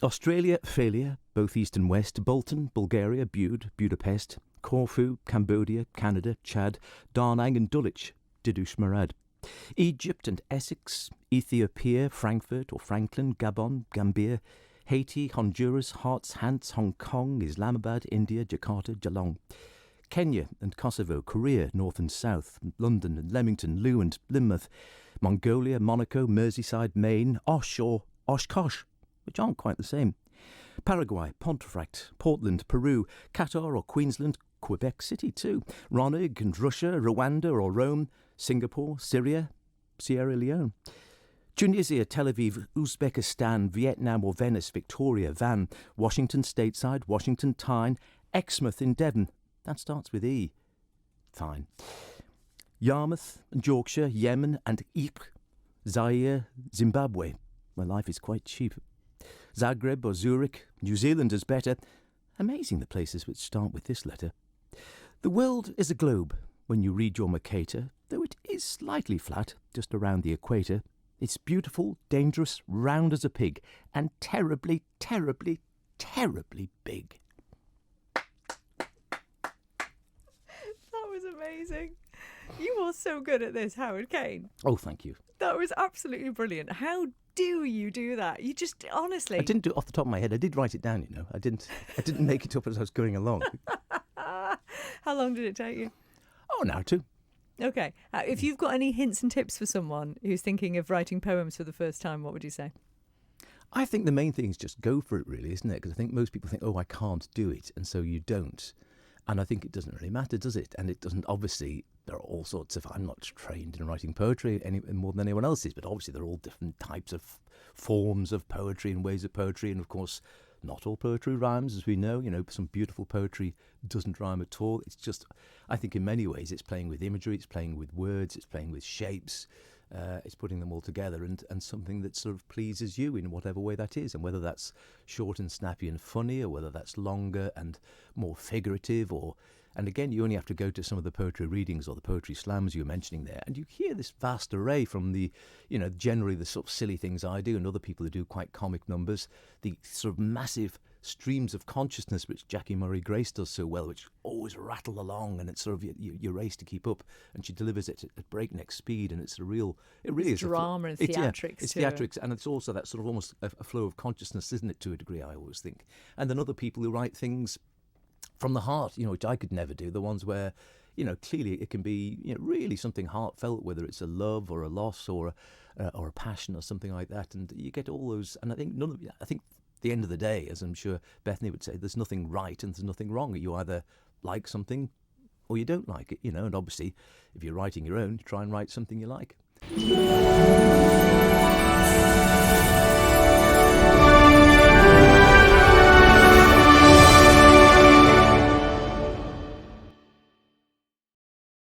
Australia, failure, both east and west. Bolton, Bulgaria, Bude, Budapest. Corfu, Cambodia, Canada, Chad. Darnang and Dulwich, Didush Marad. Egypt and Essex. Ethiopia, Frankfurt or Franklin, Gabon, Gambia. Haiti, Honduras, Hearts, Hants, Hong Kong, Islamabad, India, Jakarta, Geelong. Kenya and Kosovo, Korea, North and South, London and Leamington, Lewand, Plymouth, Mongolia, Monaco, Merseyside, Maine, Osh or Oshkosh, which aren't quite the same. Paraguay, Pontefract, Portland, Peru, Qatar or Queensland, Quebec City too, Ronig and Russia, Rwanda or Rome, Singapore, Syria, Sierra Leone. Tunisia, Tel Aviv, Uzbekistan, Vietnam or Venice, Victoria, Van, Washington stateside, Washington Tyne, Exmouth in Devon. That starts with E. Fine. Yarmouth and Yorkshire, Yemen and Ypres, Zaire, Zimbabwe, where life is quite cheap. Zagreb or Zurich, New Zealand is better. Amazing the places which start with this letter. The world is a globe when you read your Mercator, though it is slightly flat, just around the equator. It's beautiful, dangerous, round as a pig, and terribly, terribly, terribly big. That was amazing. You are so good at this, Howard Caine. Oh, thank you. That was absolutely brilliant. How do you do that? You just, honestly... I didn't do it off the top of my head. I did write it down, you know. I didn't make it up as I was going along. How long did it take you? Oh, an hour or two. Okay. If you've got any hints and tips for someone who's thinking of writing poems for the first time, what would you say? I think the main thing is just go for it, really, isn't it? Because I think most people think, oh, I can't do it, and so you don't. And I think it doesn't really matter, does it? And it doesn't, obviously, there are all sorts of, I'm not trained in writing poetry any more than anyone else is, but obviously there are all different types of forms of poetry and ways of poetry, and of course, not all poetry rhymes, as we know. You know, some beautiful poetry doesn't rhyme at all. It's just, I think in many ways, it's playing with imagery, it's playing with words, it's playing with shapes, it's putting them all together and something that sort of pleases you in whatever way that is, and whether that's short and snappy and funny, or whether that's longer and more figurative, and again, you only have to go to some of the poetry readings or the poetry slams you were mentioning there, and you hear this vast array from the, you know, generally the sort of silly things I do and other people who do quite comic numbers, the sort of massive streams of consciousness which Jackie Murray Grace does so well, which always rattle along, and it's sort of you race to keep up, and she delivers it at breakneck speed, and it really is drama and theatrics. It's theatrics, and it's also that sort of almost a flow of consciousness, isn't it, to a degree, I always think. And then other people who write things from the heart, you know, which I could never do, the ones where, you know, clearly it can be, you know, really something heartfelt, whether it's a love or a loss or a passion or something like that, and you get all those. And I think at the end of the day, as I'm sure Bethany would say, there's nothing right and there's nothing wrong. You either like something or you don't like it, you know, and obviously if you're writing your own, try and write something you like.